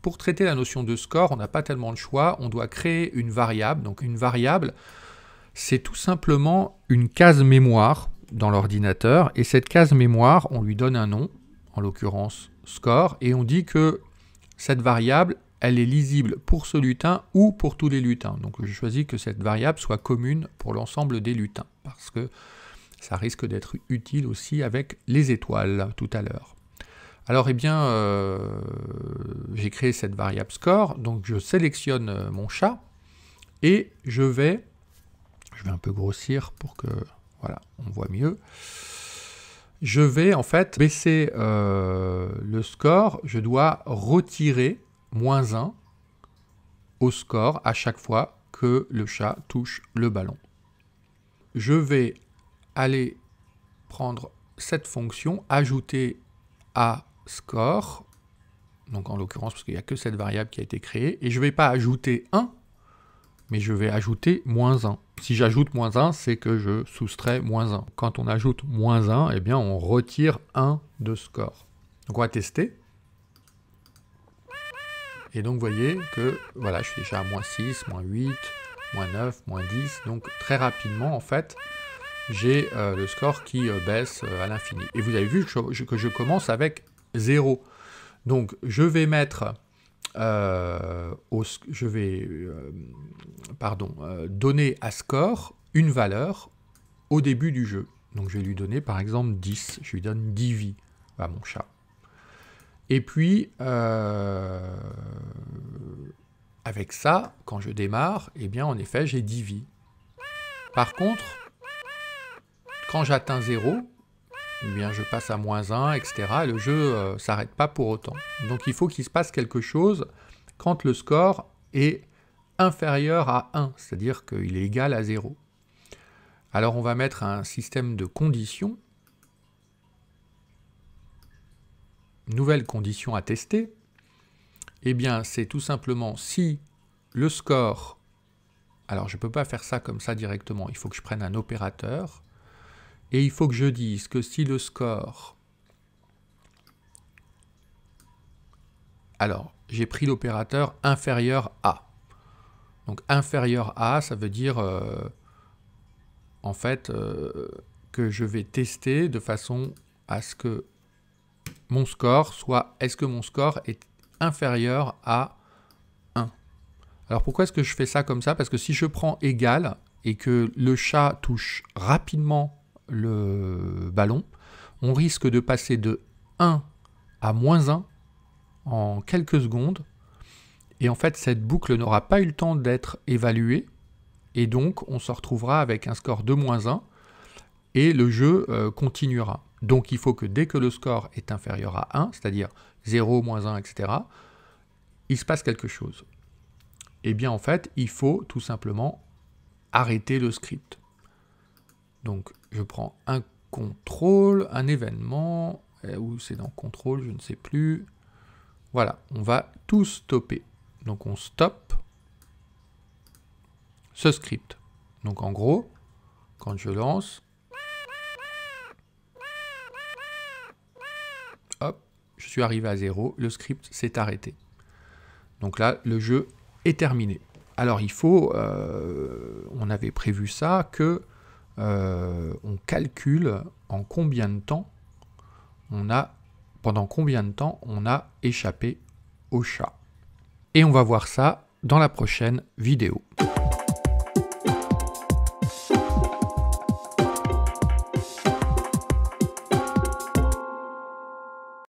pour traiter la notion de score, on n'a pas tellement le choix, on doit créer une variable. Donc une variable, c'est tout simplement une case mémoire dans l'ordinateur, et cette case mémoire, on lui donne un nom, en l'occurrence score, et on dit que cette variable, elle est lisible pour ce lutin ou pour tous les lutins. Donc je choisis que cette variable soit commune pour l'ensemble des lutins, parce que ça risque d'être utile aussi avec les étoiles tout à l'heure. Alors, eh bien, j'ai créé cette variable score, donc je sélectionne mon chat, et je vais un peu grossir pour que, voilà, on voit mieux. Je vais en fait baisser le score, je dois retirer -1 au score à chaque fois que le chat touche le ballon. Je vais aller prendre cette fonction, ajouter à score, donc en l'occurrence parce qu'il n'y a que cette variable qui a été créée, et je ne vais pas ajouter 1, mais je vais ajouter -1. Si j'ajoute -1, c'est que je soustrais -1. Quand on ajoute -1, eh bien on retire 1 de score. Donc on va tester. Et donc vous voyez que voilà, je suis déjà à -6, -8, -9, -10. Donc très rapidement en fait, j'ai le score qui baisse à l'infini. Et vous avez vu que je commence avec 0. Donc je vais mettre, donner à score une valeur au début du jeu. Donc je vais lui donner par exemple 10. Je lui donne 10 vies à mon chat. Et puis, avec ça, quand je démarre, eh bien en effet j'ai 10 vies. Par contre, quand j'atteins 0, eh bien, je passe à -1, etc. Et le jeu ne s'arrête pas pour autant. Donc il faut qu'il se passe quelque chose quand le score est inférieur à 1, c'est-à-dire qu'il est égal à 0. Alors on va mettre un système de conditions. Nouvelle condition à tester. Eh bien, c'est tout simplement si le score... Alors je ne peux pas faire ça comme ça directement, il faut que je prenne un opérateur. Et il faut que je dise que si le score... Alors, j'ai pris l'opérateur inférieur à. Donc inférieur à, ça veut dire en fait que je vais tester de façon à ce que mon score soit... Est-ce que mon score est inférieur à 1? Alors pourquoi est-ce que je fais ça comme ça? Parce que si je prends égal et que le chat touche rapidement le ballon, on risque de passer de 1 à -1 en quelques secondes, et en fait cette boucle n'aura pas eu le temps d'être évaluée, et donc on se retrouvera avec un score de -1, et le jeu continuera. Donc il faut que dès que le score est inférieur à 1, c'est-à-dire 0, -1, etc., il se passe quelque chose. Et bien en fait, il faut tout simplement arrêter le script. Donc je prends un contrôle, un événement, ou c'est dans contrôle, je ne sais plus. Voilà, on va tout stopper. Donc on stoppe ce script. Donc en gros, quand je lance, hop, je suis arrivé à 0, le script s'est arrêté. Donc là, le jeu est terminé. Alors il faut, on avait prévu ça, que on calcule en combien de temps pendant combien de temps on a échappé au chat. Et on va voir ça dans la prochaine vidéo.